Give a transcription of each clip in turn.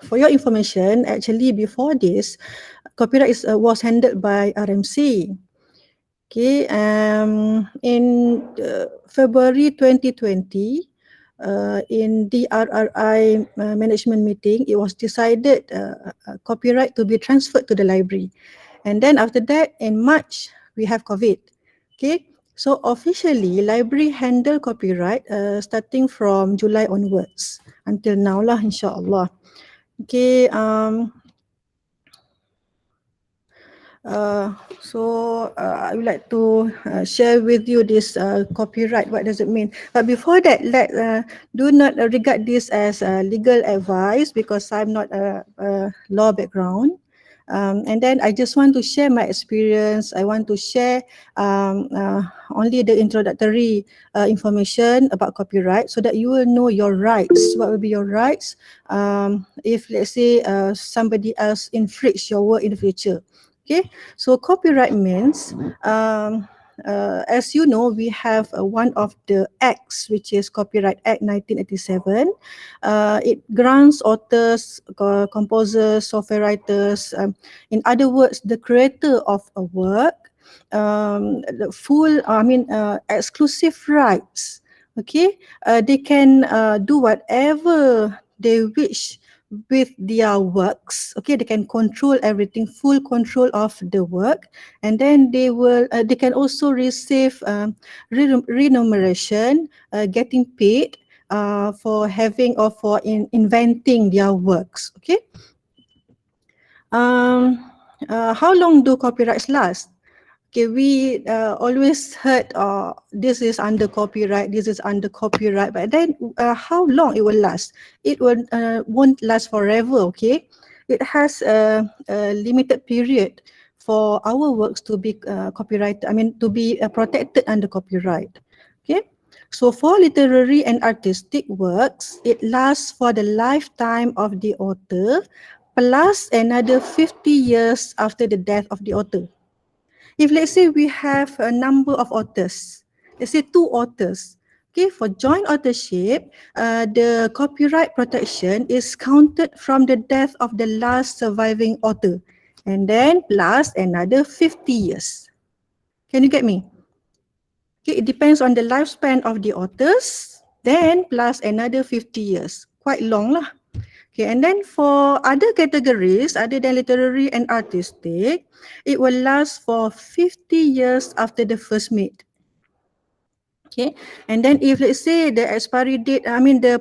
For your information, actually before this, copyright was handled by RMC. Okay, in February 2020, in the RRI management meeting, it was decided copyright to be transferred to the library. And then after that, in March, we have COVID. Okay, so officially, library handle copyright starting from July onwards until now lah, insyaAllah. Okay, I would like to share with you this copyright. What does it mean? But before that, do not regard this as legal advice because I'm not a law background. And then I just want to share my experience. I want to share only the introductory information about copyright so that you will know your rights. What will be your rights if, let's say, somebody else infringe your work in the future. Okay, so copyright means, as you know, we have one of the acts, which is Copyright Act 1987. It grants authors, composers, software writers, in other words, the creator of a work, the full, exclusive rights. Okay, they can do whatever they wish with their works. Okay, they can control everything, full control of the work, and then they can also receive remuneration, getting paid for having or for inventing their works. Okay, how long do copyrights last? Okay, we always heard this is under copyright, this is under copyright, but then how long it will last? It won't last forever, okay? It has a limited period for our works to be to be protected under copyright, okay? So for literary and artistic works, it lasts for the lifetime of the author plus another 50 years after the death of the author. If let's say we have a number of authors, let's say 2 authors, okay, for joint authorship, the copyright protection is counted from the death of the last surviving author, and then plus another 50 years. Can you get me? Okay, it depends on the lifespan of the authors, then plus another 50 years. Quite long lah. Okay, and then for other categories other than literary and artistic, it will last for 50 years after the first made. Okay, and then if let's say the expiry date, the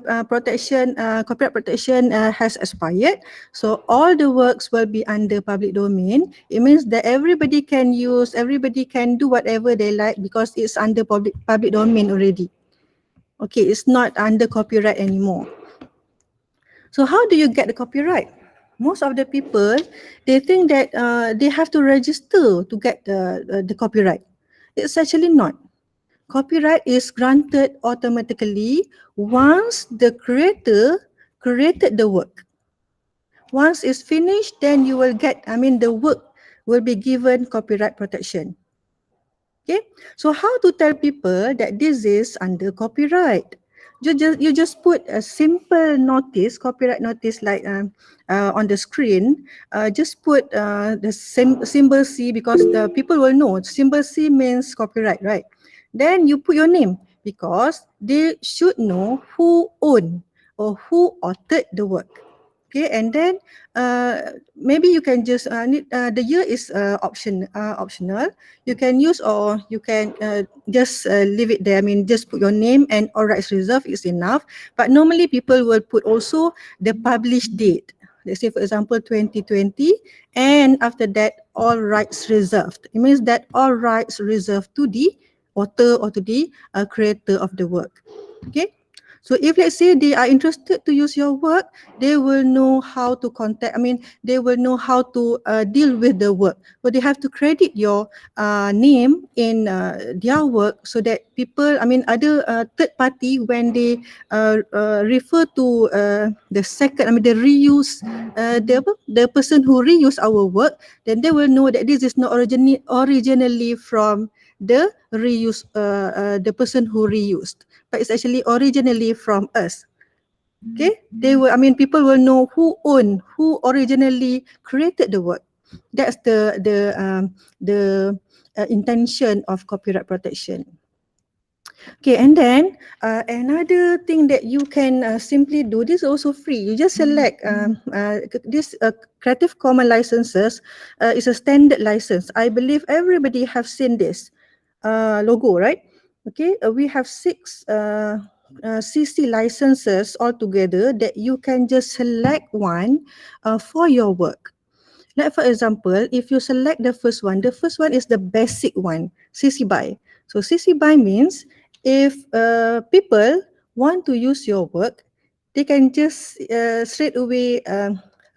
copyright protection has expired, so all the works will be under public domain. It means that everybody can use, everybody can do whatever they like because it's under public domain already. Okay, it's not under copyright anymore. So how do you get the copyright? Most of the people, they think that they have to register to get the copyright. It's actually not. Copyright is granted automatically once the creator created the work. Once it's finished, then you will get, the work will be given copyright protection. Okay, so how to tell people that this is under copyright? You just put a simple notice, copyright notice, like on the screen. Just put the symbol C, because the people will know symbol C means copyright, right? Then you put your name because they should know who owned or who authored the work. Okay, and then maybe you can just the year is optional. You can use, or you can just leave it there. Just put your name and all rights reserved is enough. But normally people will put also the published date. Let's say, for example, 2020, and after that, all rights reserved. It means that all rights reserved to the author or to the creator of the work. Okay. So if let's say they are interested to use your work, they will know how to contact, they will know how to deal with the work. But they have to credit your name in their work so that people, other third party, when they refer to the second, the reuse, the person who reuse our work, then they will know that this is not originally from the reuse, the person who reused, but it's actually originally from us. Okay, people will know who originally created the work. That's the intention of copyright protection. Okay, and then another thing that you can simply do, this is also free. You just select this Creative Commons licenses is a standard license. I believe everybody have seen this logo, right? Okay, we have 6 CC licenses altogether that you can just select one for your work. Like for example, if you select the first one is the basic one, CC BY. So CC BY means if people want to use your work, they can just straight away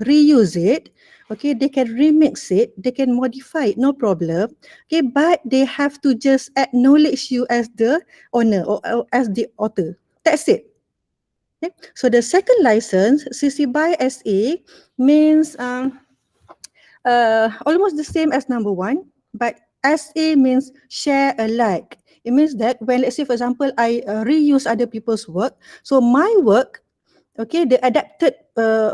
reuse it. Okay, they can remix it, they can modify it, no problem. Okay, but they have to just acknowledge you as the owner or as the author. That's it. Okay? So the second license, CC BY SA, means almost the same as number one, but SA means share alike. It means that when, let's say, for example, I reuse other people's work, so my work, okay, the adapted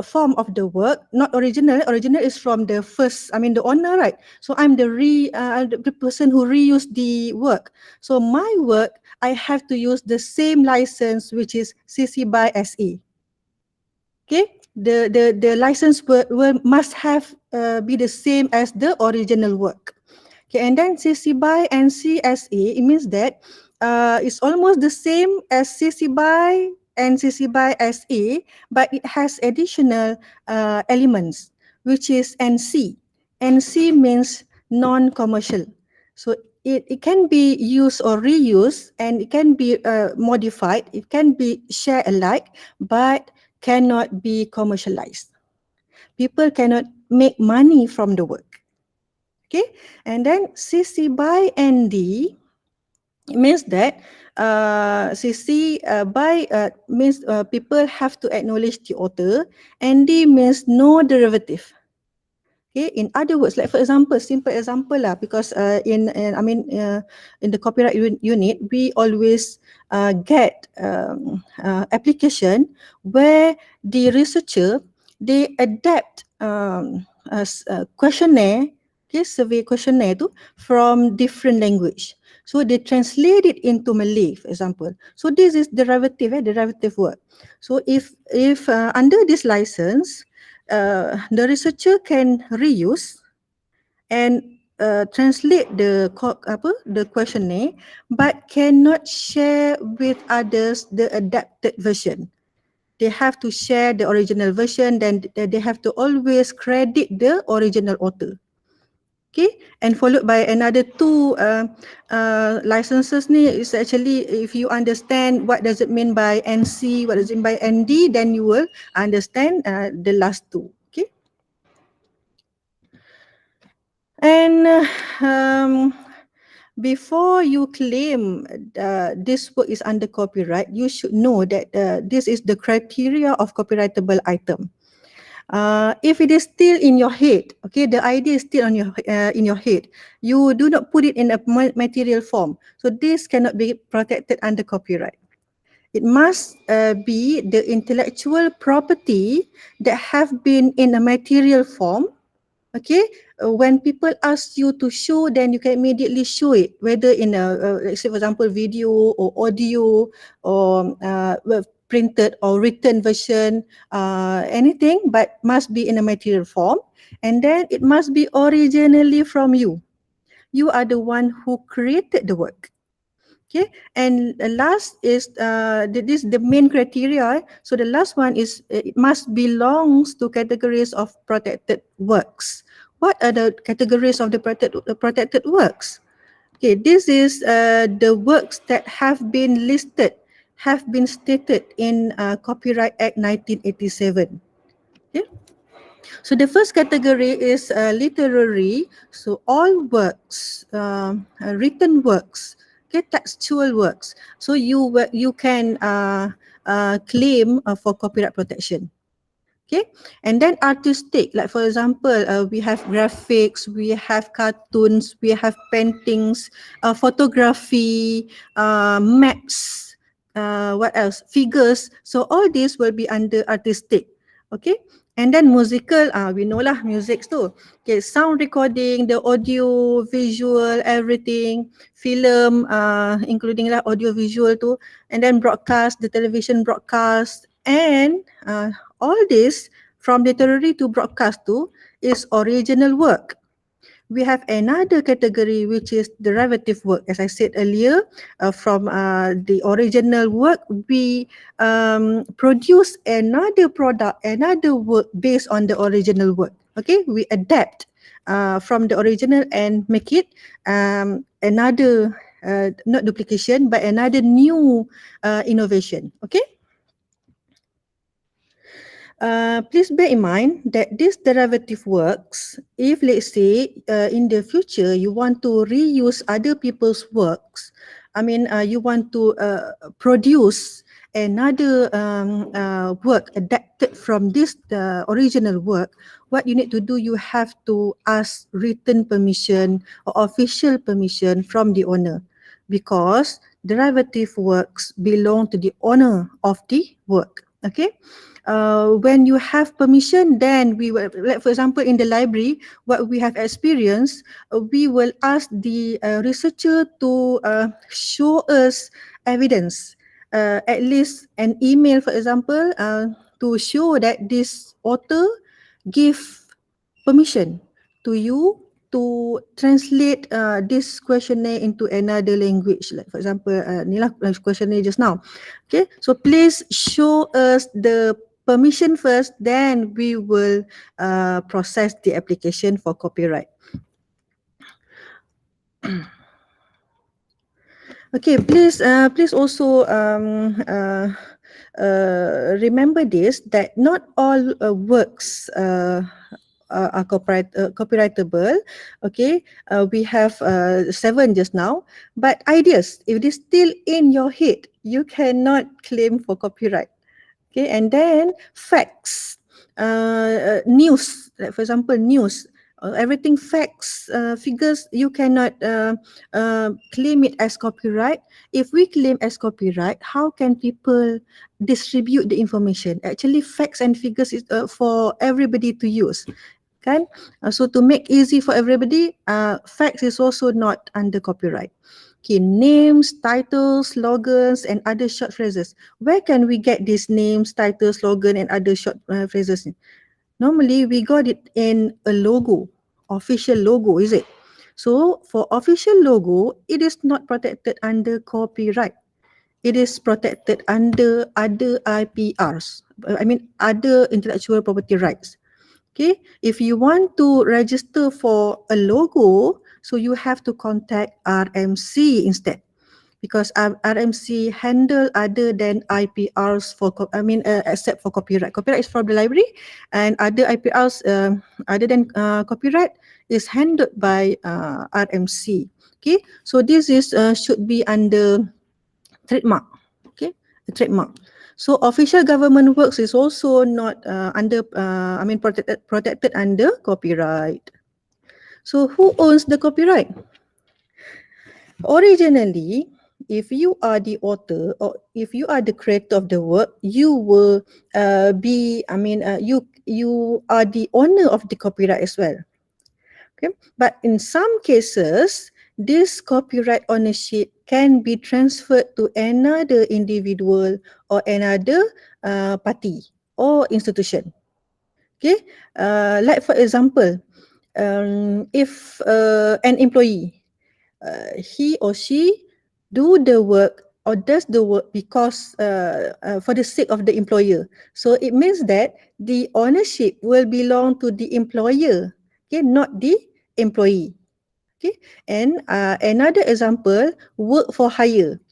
form of the work, not original. Original is from the first, the owner, right? So I'm the person who reused the work. So my work, I have to use the same license, which is CC BY SA. Okay, the license must have be the same as the original work. Okay, and then CC BY and CSA, it means that it's almost the same as CC BY and CC BY SA, but it has additional elements, which is NC. NC means non-commercial. So it can be used or reused, and it can be modified, it can be share alike, but cannot be commercialized. People cannot make money from the work. Okay, and then CC BY ND, it means that CC BY means people have to acknowledge the author. ND means no derivative. Okay, in other words, like for example, simple example lah, because in the copyright unit, we always get application where the researcher, they adapt questionnaire, okay, survey questionnaire tu from different language. So they translate it into Malay, for example. So this is derivative work. So if under this license, the researcher can reuse and translate the questionnaire, but cannot share with others the adapted version. They have to share the original version, then they have to always credit the original author. Okay, and followed by another 2 licenses ni is actually, if you understand what does it mean by NC, what does it mean by ND, then you will understand the last 2. Okay. And before you claim this work is under copyright, you should know that this is the criteria of copyrightable item. If it is still in your head, okay, the idea is still in your head, you do not put it in a material form. So this cannot be protected under copyright. It must be the intellectual property that have been in a material form. Okay, when people ask you to show, then you can immediately show it, whether in a, let's say for example, video or audio or printed or written version, anything, but must be in a material form. And then it must be originally from you. You are the one who created the work. Okay, and the last is this the main criteria. So the last one is it must belongs to categories of protected works. What are the categories of the protected works? Okay, this is the works that have been listed, have been stated in Copyright Act 1987. Okay. So the first category is literary. So all works, written works, okay, textual works. So you can claim for copyright protection. Okay, and then artistic, like for example, we have graphics, we have cartoons, we have paintings, photography, maps, what else? Figures. So all this will be under artistic. Okay. And then musical, we know lah music too. Okay, sound recording, the audio, visual, everything, film, including lah audio visual too, and then broadcast, the television broadcast, and all this from literary to broadcast too is original work. We have another category which is derivative work. As I said earlier, from the original work, we produce another product, another work based on the original work. Okay, we adapt from the original and make it another, not duplication, but another new innovation. Okay. Please bear in mind that this derivative works if, let's say, in the future you want to reuse other people's works. You want to produce another work adapted from this original work. What you need to do, you have to ask written permission or official permission from the owner, because derivative works belong to the owner of the work. Okay. When you have permission, then we will, like for example, in the library, what we have experienced, we will ask the researcher to show us evidence, at least an email, for example, to show that this author give permission to you to translate this questionnaire into another language. Like for example, ni lah questionnaire just now. Okay, so please show us the permission first, then we will process the application for copyright. Okay, please also remember this, that not all works are copyrightable. Okay, we have 7 just now, but ideas, if it is still in your head, you cannot claim for copyright. Okay, and then facts, news, like for example, news, everything facts, figures, you cannot claim it as copyright. If we claim as copyright, how can people distribute the information? Actually, facts and figures is for everybody to use. Kan? So to make easy for everybody, facts is also not under copyright. Okay, names, titles, slogans, and other short phrases. Where can we get these names, titles, slogan, and other short phrases? Normally, we got it in a logo, official logo, is it? So for official logo, it is not protected under copyright. It is protected under other IPRs. Other intellectual property rights. Okay, if you want to register for a logo, so you have to contact RMC instead, because RMC handle other than IPRs for except for copyright. Copyright is from the library, and other IPRs other than copyright is handled by RMC. Okay, so this is should be under trademark. Okay, a trademark. So official government works is also not protected under copyright. So who owns the copyright? Originally, if you are the author or if you are the creator of the work, you will you are the owner of the copyright as well. Okay, but in some cases, this copyright ownership can be transferred to another individual or another party or institution. Okay, like for example, if an employee, he or she do the work or does the work because for the sake of the employer, so it means that the ownership will belong to the employer, okay, not the employee. Okay, and another example, work for hire.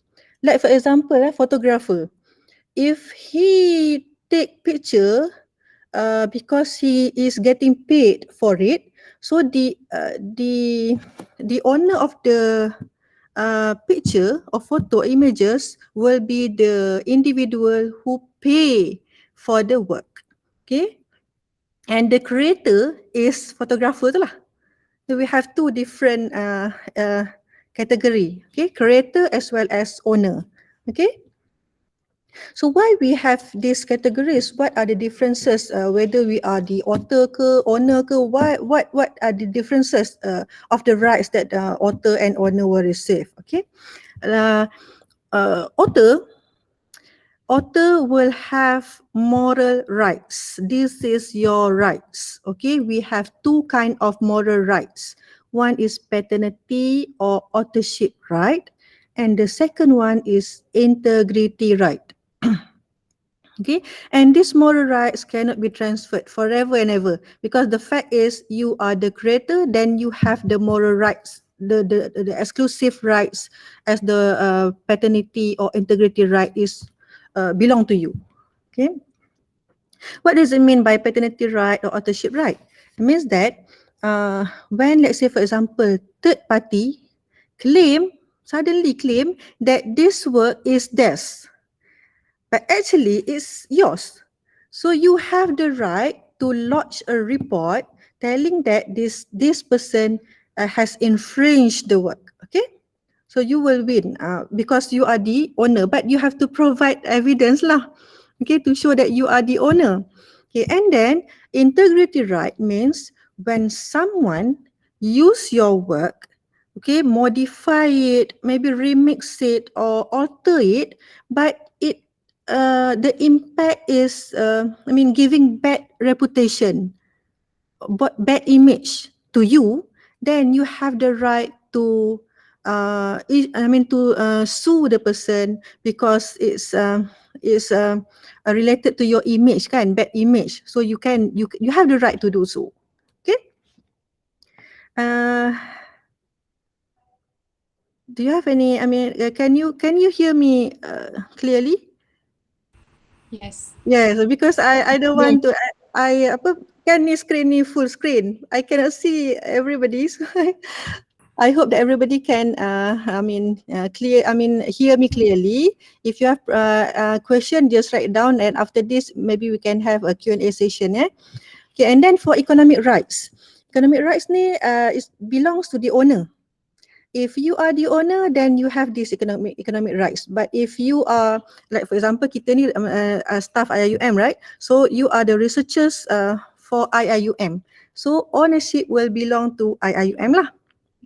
Like for example, photographer, if he take picture because he is getting paid for it, so the owner of the picture or photo images will be the individual who pay for the work. Okay, and the creator is photographer tu lah. So we have 2 different category. Okay, creator as well as owner. Okay. So why we have these categories? What are the differences? Whether we are the author ke, owner ke, what are the differences of the rights that author and owner will receive? Okay, uh, author will have moral rights. This is your rights. Okay, we have two kind of moral rights. One is paternity or authorship right, and the second one is integrity right. Okay, and these moral rights cannot be transferred forever and ever, because the fact is you are the creator, then you have the moral rights, the exclusive rights, as the paternity or integrity right is belong to you. Okay, what does it mean by paternity right or authorship right? It means that when, let's say for example, third party suddenly claim that this work is theirs, but actually it's yours. So you have the right to lodge a report telling that this person has infringed the work. Okay, so you will win because you are the owner, but you have to provide evidence lah. Okay, to show that you are the owner. Okay, and then integrity right means when someone use your work, okay, modify it, maybe remix it or alter it, but the impact is giving bad reputation, bad image to you, then you have the right to sue the person, because it's related to your image kan, bad image. So you have the right to do so. Okay, uh, do you have any, can you hear me clearly? Yes. Yes, because I don't Yes. want to, I apa, kan ni screen ni full screen. I cannot see everybody. So I hope that everybody can hear me clearly. If you have question, just write down, and after this maybe we can have a Q&A session, eh. Okay, and then for economic rights. Economic rights ni is belongs to the owner. If you are the owner, then you have these economic rights. But if you are, like for example, kita ni staff IIUM, right? So you are the researchers for IIUM. So ownership will belong to IIUM lah.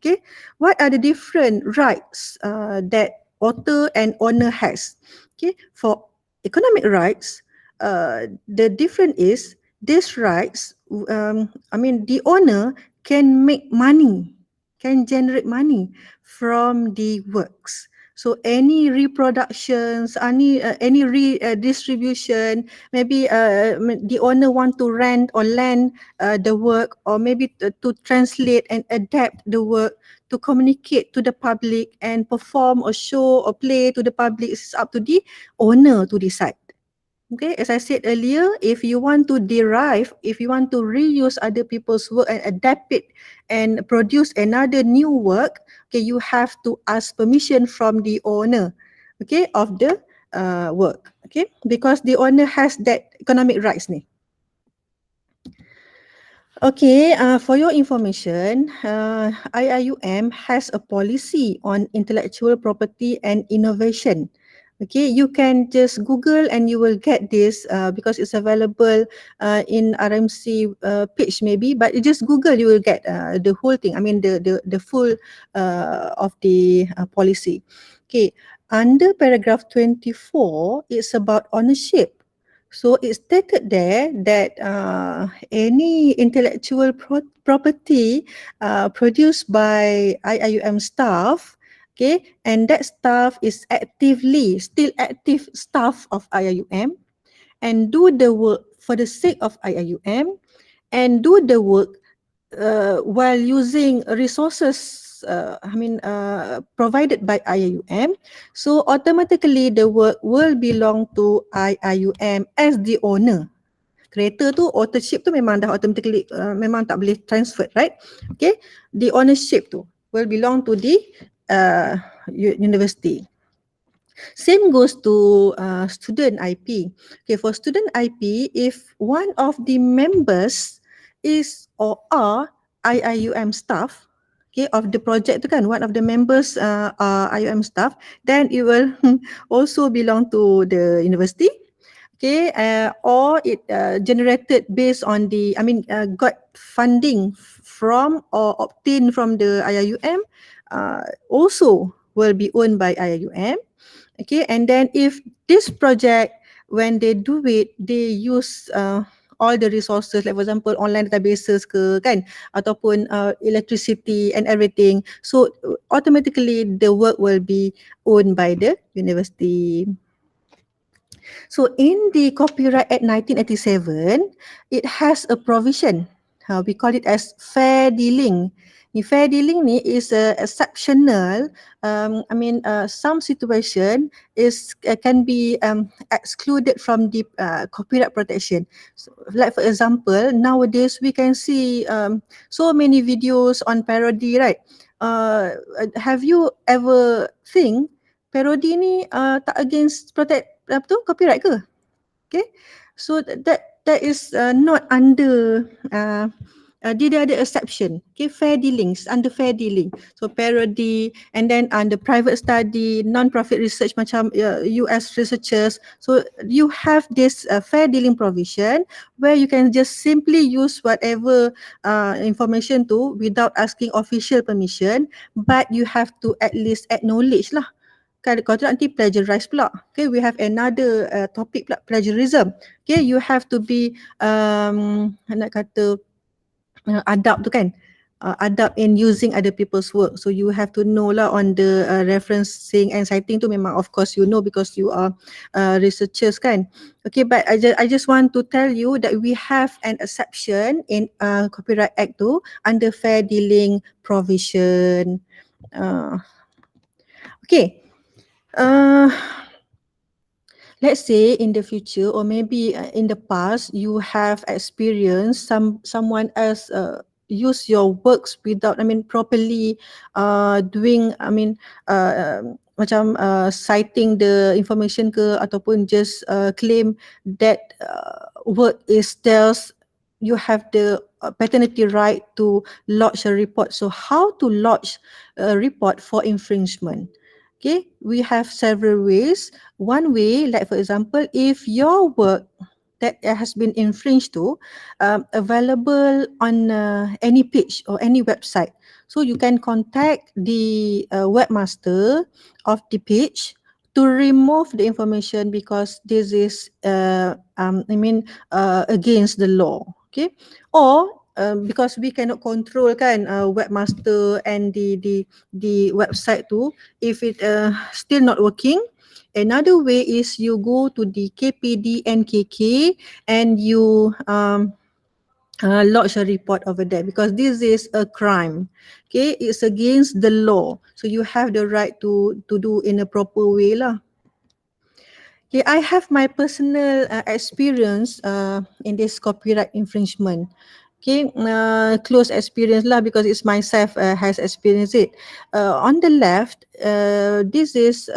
Okay, what are the different rights that author and owner has? Okay, for economic rights, the difference is these rights. The owner can make money, can generate money from the works. So any reproductions, any redistribution, maybe the owner want to rent or lend the work, or maybe to translate and adapt the work to communicate to the public and perform or show or play to the public. It's up to the owner to decide. Okay, as I said earlier, if you want to reuse other people's work and adapt it and produce another new work, okay, you have to ask permission from the owner, okay, of the work, okay, because the owner has that economic rights ni. Okay, for your information, IIUM has a policy on intellectual property and innovation. Okay, you can just Google and you will get this because it's available in RMC page maybe, but you just Google, you will get the whole thing. The full of the policy. Okay, under paragraph 24, it's about ownership. So it's stated there that any intellectual property produced by IIUM staff, okay, and that staff is still active staff of IIUM, and do the work for the sake of IIUM, and do the work while using resources provided by IIUM, so automatically the work will belong to IIUM as the owner. Creator tu, authorship tu memang dah automatically memang tak boleh transfer, right? Okay, the ownership tu will belong to the university. Same goes to student IP. Okay, for student IP, if one of the members is or are IIUM staff, okay, of the project tu kan, one of the members IUM staff, then it will also belong to the university. Okay, or it generated based on got funding from or obtained from the IIUM, also will be owned by IIUM. Okay, and then if this project, when they do it, they use all the resources, like for example online databases ke kan, ataupun electricity and everything, so automatically the work will be owned by the university. So in the Copyright Act 1987, it has a provision. We call it as fair dealing. Ni fair dealing ni is exceptional. Some situation is can be excluded from the copyright protection. So, like for example, nowadays we can see so many videos on parody, right? Have you ever think parody ni tak against protect apa tu copyright ke? Okay, so that is not under dia ada exception. Okay, fair dealings, under fair dealing. So parody, and then under private study, non-profit research macam US researchers. So you have this fair dealing provision where you can just simply use whatever information tu without asking official permission, but you have to at least acknowledge lah. Kalau tidak nanti plagiarize pula. Okay, we have another topic pula, plagiarism. Okay, you have to be nak kata adab tu kan, adab in using other people's work. So you have to know lah on the referencing and citing tu, memang of course you know because you are researchers kan. Okay, but I just want to tell you that we have an exception in Copyright Act tu under fair dealing provision. Okay. Let's say in the future, or maybe in the past, you have experienced someone else use your works without, properly doing, macam citing the information ke, ataupun just claim that work is theirs. You have the paternity right to lodge a report. So how to lodge a report for infringement? Okay, we have several ways. One way, like for example, if your work that has been infringed to available on any page or any website, so you can contact the webmaster of the page to remove the information because this is against the law. Okay, or because we cannot control kan webmaster and the website tu, if it still not working, another way is you go to the KPD NKK and you lodge a report over there because this is a crime. Okay, it's against the law, so you have the right to do in a proper way lah. Okay, I have my personal experience in this copyright infringement. Okay, close experience lah because it's myself has experienced it. On the left, this is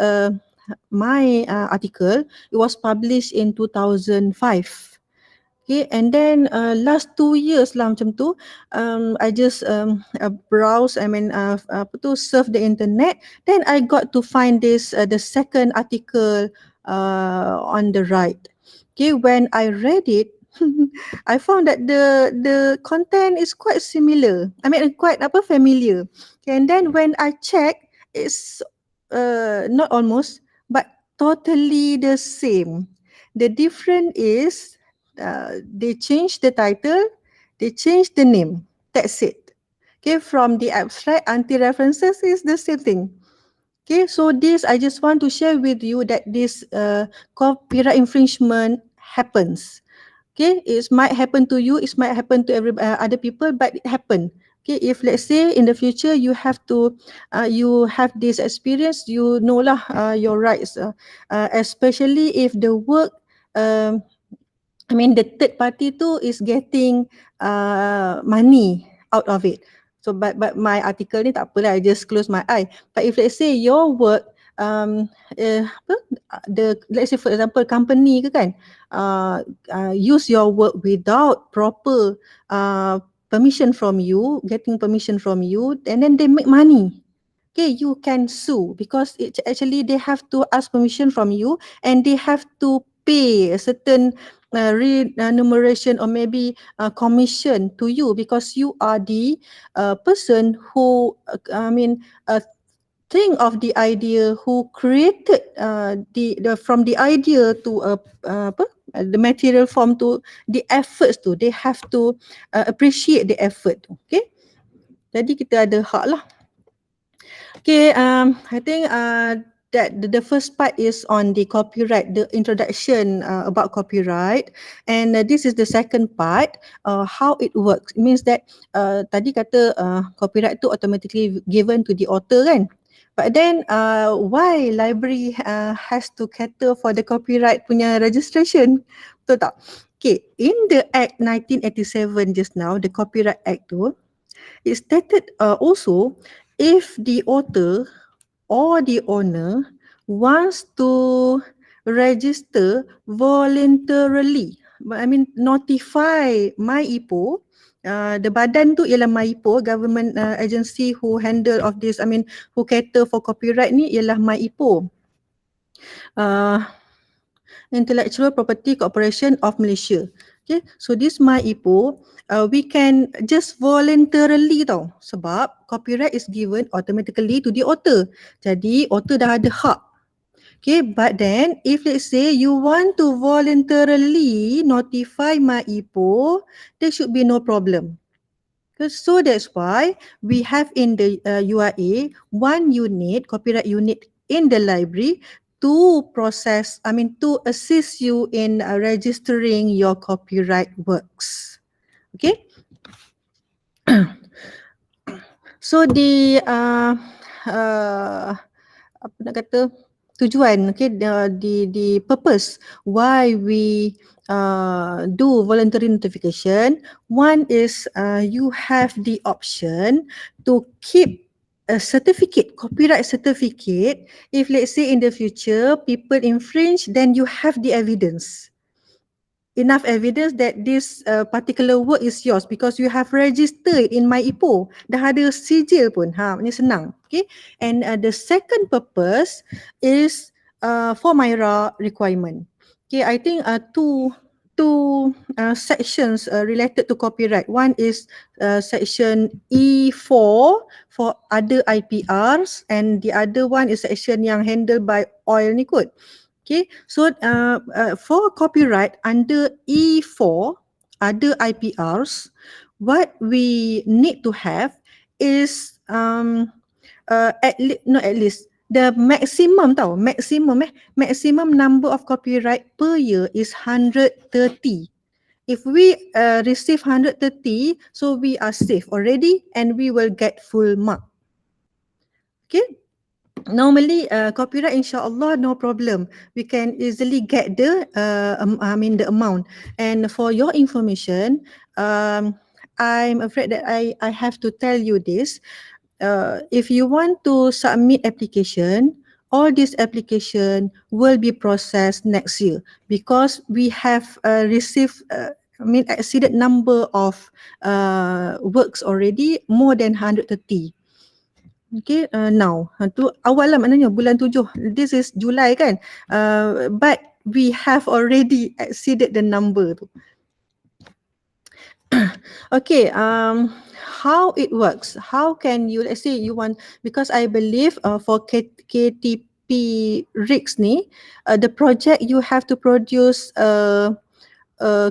my article. It was published in 2005. Okay, and then last 2 years lah macam tu, I just browse, surf the internet. Then I got to find this, the second article on the right. Okay, when I read it, I found that the content is quite similar. Quite familiar. Okay, and then when I check, it's not almost, but totally the same. The difference is they change the title, they change the name. That's it. Okay, from the abstract, anti-references is the same thing. Okay, so this I just want to share with you that this copyright infringement happens. Okay, it might happen to you, it might happen to other people, but it happened. Okay, if let's say in the future you have to, you have this experience, you know lah your rights, especially if the work, the third party too is getting money out of it. So but my article ni tak apalah, I just close my eye. But if let's say your work, let's say for example company ke kan, use your work without proper permission from you, getting permission from you, and then they make money. Okay, you can sue because it actually they have to ask permission from you and they have to pay a certain remuneration or maybe commission to you because you are the person who think of the idea, who created the from the idea to the material form to the efforts tu, they have to appreciate the effort tu. Okay, jadi kita ada hak lah. Okay, I think that the first part is on the copyright, the introduction about copyright, and this is the second part, how it works. It means that tadi kata copyright tu automatically given to the author kan, but then why library has to cater for the copyright punya registration, betul tak? Okay, in the Act 1987 just now, the Copyright Act tu, it stated also if the author or the owner wants to register voluntarily, notify MyIPO. The badan tu ialah MyIPO, government agency who handle of this, who cater for copyright ni ialah MyIPO. Intellectual Property Corporation of Malaysia. Okay, so this MyIPO, we can just voluntarily tau, sebab copyright is given automatically to the author. Jadi author dah ada hak. Okay, but then if let's say you want to voluntarily notify MyIPO, there should be no problem. So that's why we have in the URA one unit, copyright unit in the library to process, to assist you in registering your copyright works. Okay. So the apa nak kata, tujuan, okay, the purpose why we do voluntary notification. One is you have the option to keep a certificate, copyright certificate. If let's say in the future people infringe, then you have the evidence. Enough evidence that this particular work is yours because you have registered in MyIPO. Dah ada sijil pun. Ini senang. Okay. And the second purpose is for MyRA requirement. Okay, I think two sections related to copyright. One is section E4 for other IPRs and the other one is section yang handled by oil ni kot. Okay, so for copyright under E4, other IPRs, what we need to have is the maximum maximum number of copyright per year is 130. If we receive 130, so we are safe already and we will get full mark. Okay. Normally copyright insyaAllah no problem, we can easily get the the amount. And for your information, I'm afraid that I have to tell you this. If you want to submit application, all this application will be processed next year because we have received exceeded number of works already, more than 130. Okay, now tu awal lah maknanya bulan 7. This is July kan, but we have already exceeded the number tu. Okay, how it works? How can you, let's say you want, because I believe for KTP rigs ni, the project you have to produce a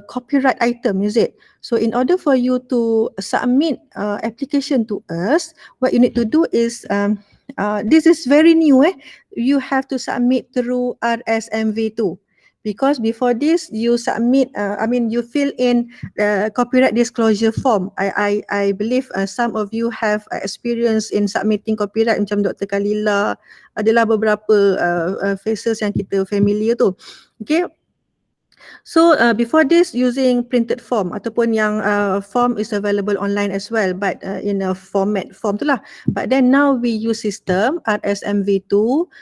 copyright item, is it? So in order for you to submit application to us, what you need to do is, this is very new, you have to submit through RSMV2. Because before this, you submit, you fill in the copyright disclosure form. I believe some of you have experience in submitting copyright, macam Dr. Kalila, adalah beberapa faces yang kita familiar tu. Okay. So before this, using printed form ataupun yang form is available online as well, but in a format form tu lah. But then now we use system RSMV2.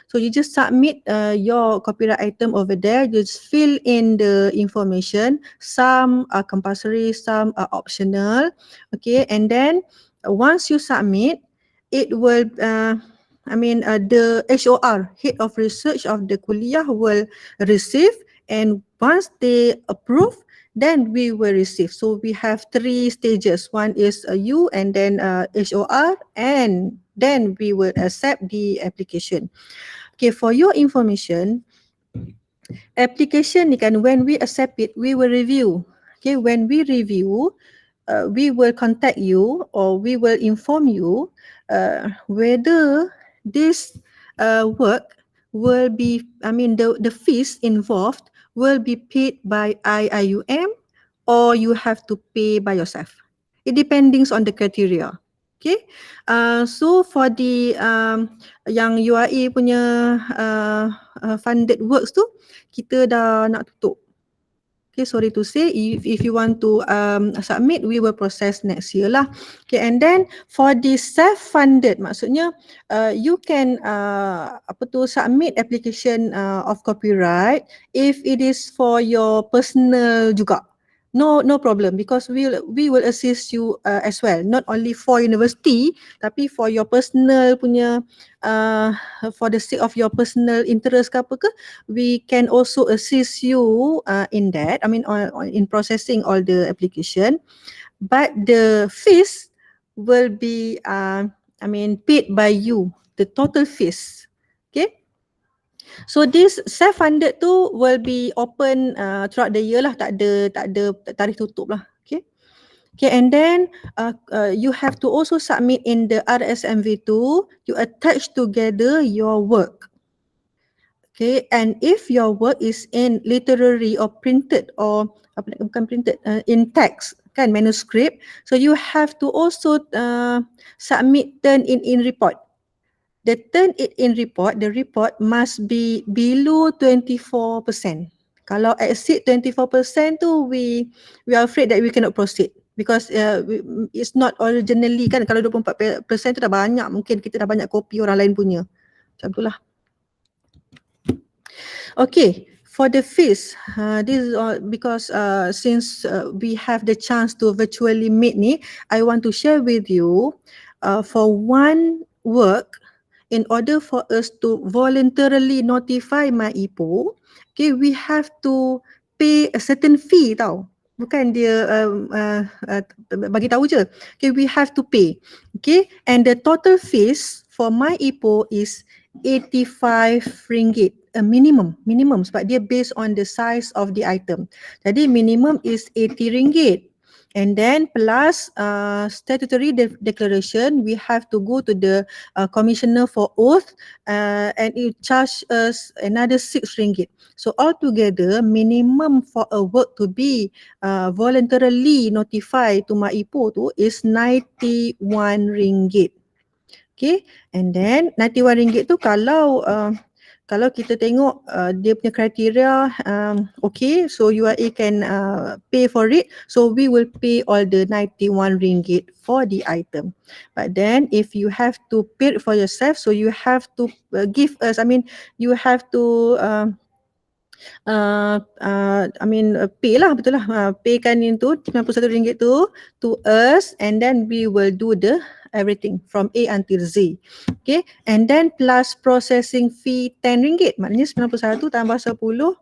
So you just submit your copyright item over there. You just fill in the information. Some are compulsory, some are optional. Okay, and then once you submit, it will. The HOR, Head of Research of the kuliah, will receive, and once they approve, then we will receive. So we have 3 stages. One is you, and then HOR, and then we will accept the application. Okay, for your information, application ni kan, when we accept it, we will review. Okay, when we review, we will contact you or we will inform you whether this work will be, the fees involved will be paid by IIUM or you have to pay by yourself. It depends on the criteria. Okay, so for the yang UAE punya funded works tu, kita dah nak tutup. Okay, sorry to say, if you want to submit, we will process next year lah. Okay, and then for the self-funded, maksudnya you can submit application of copyright if it is for your personal juga. No problem, because we will assist you as well, not only for university tapi for your personal punya for the sake of your personal interest ke apa ke, we can also assist you in that, in processing all the application, but the fees will be paid by you, the total fees. Okay, so this self-funded tu will be open throughout the year lah, tak ada tarikh tutup lah. Okay. Okay, and then you have to also submit in the RSMV2, you attach together your work. Okay, and if your work is in literary or printed or bukan printed, in text kan, manuscript, so you have to also submit turn in report. The turn-in report, the report must be below 24%. Kalau exceed 24% tu, we are afraid that we cannot proceed, because it's not originally kan, kalau 24% tu dah banyak, mungkin kita dah banyak kopi orang lain punya. Macam tu lah. Okay, for the fees, this is all because since we have the chance to virtually meet ni, I want to share with you for one work, in order for us to voluntarily notify MyIPO, okay, we have to pay a certain fee tau. Bukan dia bagi tahu je. Okay, we have to pay. Okay, and the total fees for MyIPO is RM85, a minimum sebab dia based on the size of the item. Jadi minimum is RM80. And then plus statutory declaration, we have to go to the commissioner for oath, and it charge us another RM6. So altogether, minimum for a work to be voluntarily notified to MyIPO tu is RM91. Okay, and then RM91 tu kalau kita tengok dia punya kriteria okay, so UIA can pay for it, so we will pay all the RM91 for the item. But then if you have to pay it for yourself, so you have to give us, you have to pay lah, betul lah, paykan itu RM91 tu to us, and then we will do the everything from A until Z. Okay, and then plus processing fee RM10, maknanya 91 tambah 10, 101,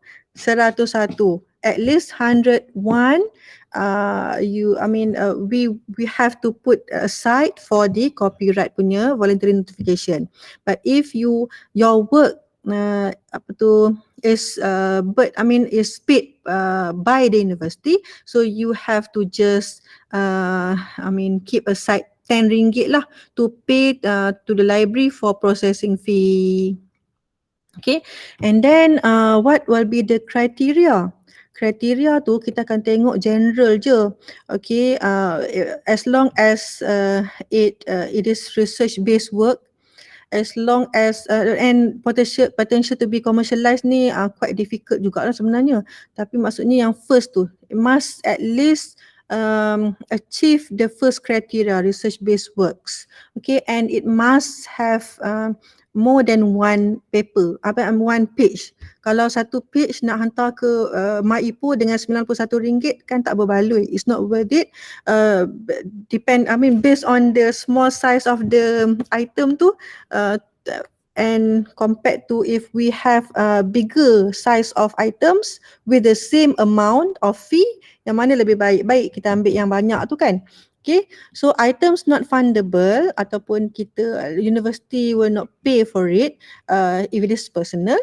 at least 101. We have to put aside for the copyright punya voluntary notification. But if your work is is paid by the university, so you have to just keep aside RM10 lah to pay to the library for processing fee. Okay, and then what will be the criteria? Kriteria tu kita akan tengok general je. Okay, as long as it is research based work, as long as and potential to be commercialized ni quite difficult juga lah sebenarnya. Tapi maksudnya yang first tu must at least achieve the first criteria, research based works. Okay, and it must have more than one paper, one page. Kalau satu page nak hantar ke MyIPO dengan RM91 kan tak berbaloi. It's not worth it. Based on the small size of the item tu, and compared to if we have a bigger size of items with the same amount of fee, yang mana lebih baik kita ambil yang banyak tu kan. Okay, so items not fundable ataupun kita university will not pay for it if it is personal.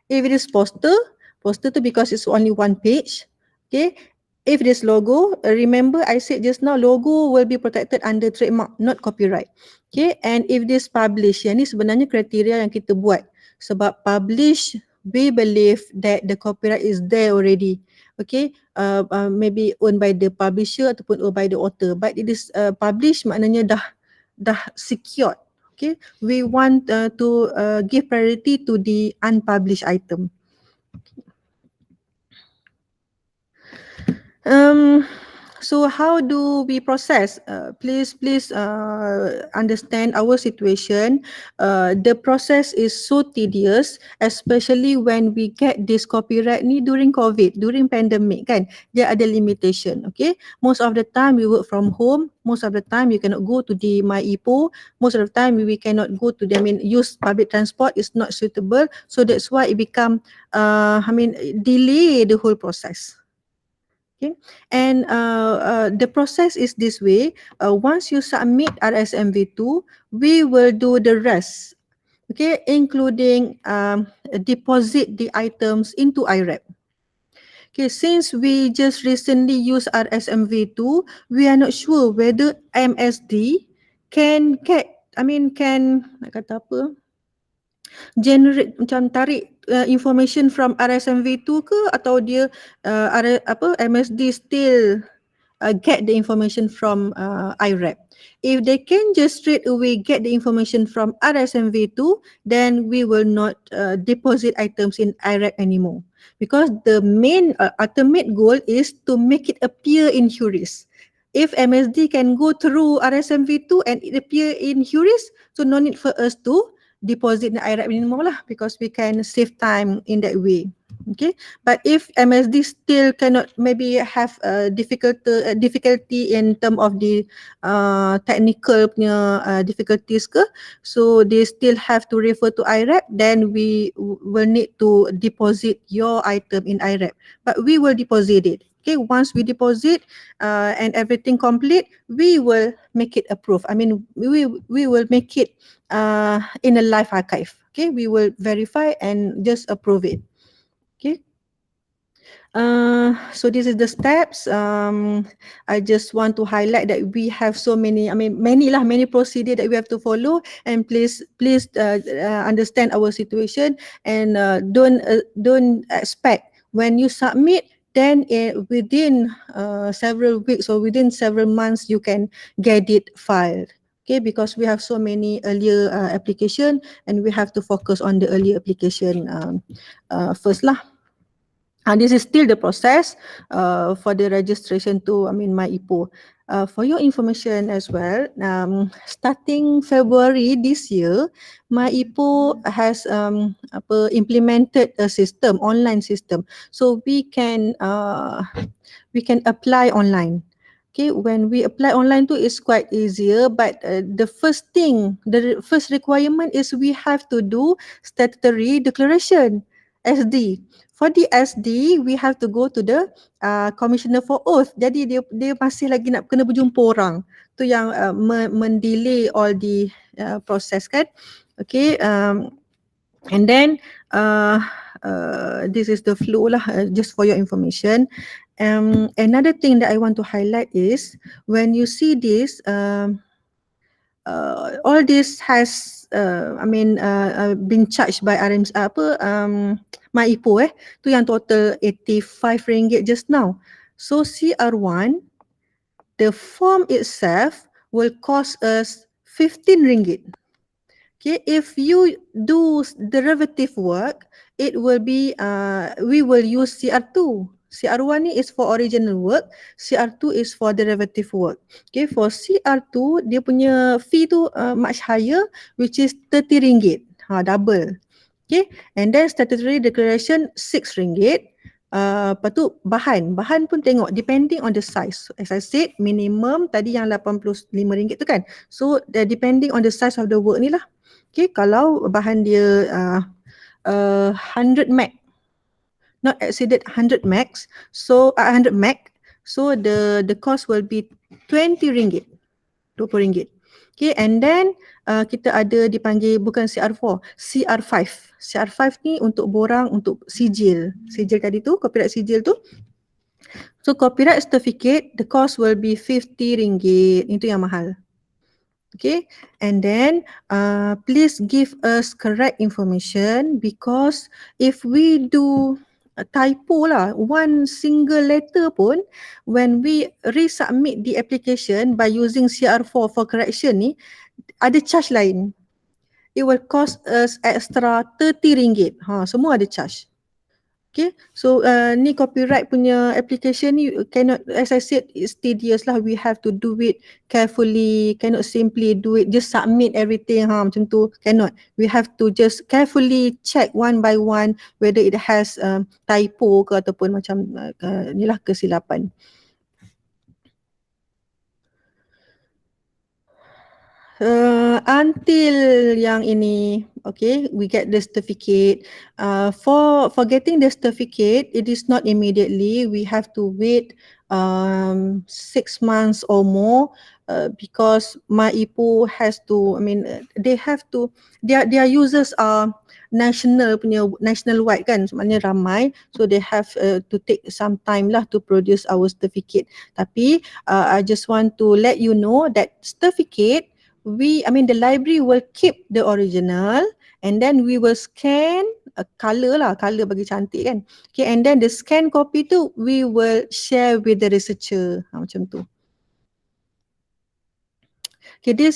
If it is poster tu because it's only one page. Okay, if it is logo, remember I said just now logo will be protected under trademark, not copyright. Okay, and if this publish, yang ni sebenarnya kriteria yang kita buat. Sebab publish, we believe that the copyright is there already. Okay, maybe owned by the publisher ataupun owned by the author. But it is published maknanya dah secured. Okay, we want to give priority to the unpublished item. So how do we process? Please understand our situation. The process is so tedious, especially when we get this copyright ni during COVID, during pandemic kan. Dia ada limitation, okay? Most of the time we work from home. Most of the time you cannot go to the MyIPO. Most of the time we cannot go to use public transport. It's not suitable. So that's why it become, delay the whole process. Okay, and the process is this way. Once you submit RSMV2, we will do the rest. Okay, including deposit the items into IRAP. Okay, since we just recently used RSMV2, we are not sure whether MSD can nak kata apa? Generate macam tarik information from RSMV2 ke atau dia MSD still get the information from IRAP. If they can just straight away get the information from RSMV2, then we will not deposit items in IRAP anymore, because the main ultimate goal is to make it appear in HURIS. If MSD can go through RSMV2 and it appear in HURIS, so no need for us to deposit the IRAP anymore lah, because we can save time in that way. Okay, but if MSD still cannot, maybe have difficulty in term of the technical punya difficulties ke, so they still have to refer to IRAP, then we will need to deposit your item in IRAP, but we will deposit it. Okay, once we deposit and everything complete, we will make it approved. We will make it in a live archive. Okay, we will verify and just approve it. Okay. So this is the steps. I just want to highlight that we have so many, many procedure that we have to follow, and please understand our situation, and don't expect when you submit, then within several weeks or within several months you can get it filed. Okay, because we have so many earlier application, and we have to focus on the earlier application first lah. And this is still the process for the registration to MyIPO. For your information as well, starting February this year, MyIPO has implemented a system, online system, so we can apply online. Okay, when we apply online too, it's quite easier, but the first requirement is we have to do statutory declaration, SD. For the SD, we have to go to the Commissioner for Oath. Jadi dia masih lagi nak kena berjumpa orang. Tu yang mendelay all the process kan. Okay, and then this is the flow lah, just for your information. Another thing that I want to highlight is when you see this, all this has been charged by MyIPO tu yang total RM85 just now. So CR1, the form itself will cost us RM15. Okay, if you do derivative work, it will be, we will use CR2. CR1 ni is for original work, CR2 is for derivative work. Okay, for CR2, dia punya fee tu much higher, which is RM30. Double. Okay, and then statutory declaration RM6. Lepas tu bahan pun tengok depending on the size. As I said, minimum tadi yang RM85 tu kan. So depending on the size of the work ni lah. Okay, kalau bahan dia 100 meg, not exceeded 100 max, so 100 meg, so the cost will be RM20, RM20. Okay, and then kita ada dipanggil bukan CR4, CR5. CR5 ni untuk borang untuk sijil. Sijil tadi tu, copyright sijil tu. So copyright certificate, the cost will be RM50. Itu yang mahal. Okay, and then please give us correct information, because if we do a typo lah, one single letter pun, when we resubmit the application by using CR4 for correction ni, ada charge lain. It will cost us extra RM30. Semua ada charge. Okay, so ni copyright punya application ni cannot, as I said, it's tedious lah. We have to do it carefully, cannot simply do it, just submit everything macam tu, cannot. We have to just carefully check one by one whether it has typo ke ataupun macam ni lah kesilapan. Until yang ini, okay, we get the certificate. For getting the certificate, it is not immediately. We have to wait 6 months or more, because MyIPO has to, they have to, their users are national wide kan, sebenarnya ramai, so they have to take some time lah to produce our certificate. Tapi I just want to let you know that certificate, the library will keep the original, and then we will scan color bagi cantik kan. Okay, and then the scan copy tu we will share with the researcher. Macam tu. Okay, these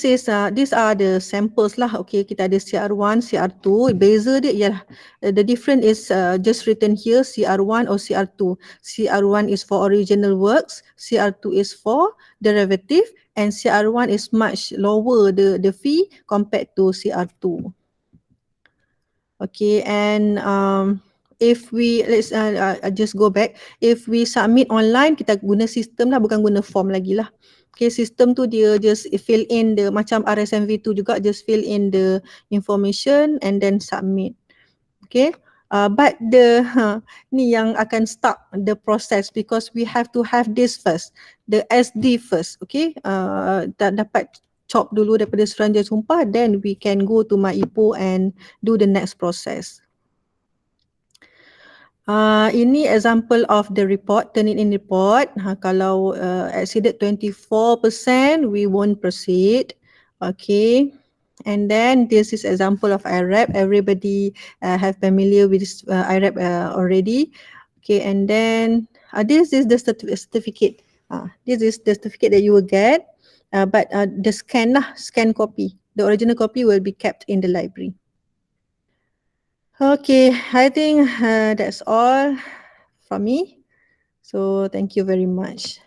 are the samples lah. Okay, kita ada CR1, CR2. Beza dia ialah the difference is just written here CR1 or CR2. CR1 is for original works, CR2 is for derivative, and CR1 is much lower the fee compared to CR2. Okay, and if we, let's just go back, if we submit online, kita guna sistem lah, bukan guna form lagi lah. Okay, sistem tu dia just fill in the, macam RSMV tu juga, just fill in the information and then submit. Okay, but ni yang akan start the process, because we have to have this first, the SD first. Okay, dapat chop dulu daripada Suruhanjaya Sumpah, then we can go to MyIPO and do the next process. Ini example of the report, turn-in report. Kalau exceeded 24%, we won't proceed. Okay, and then this is example of IRAP. Everybody have familiar with this, IRAP already. Okay, and then this is the certificate. This is the certificate that you will get. But the scan copy, the original copy will be kept in the library. Okay, I think that's all from me. So thank you very much.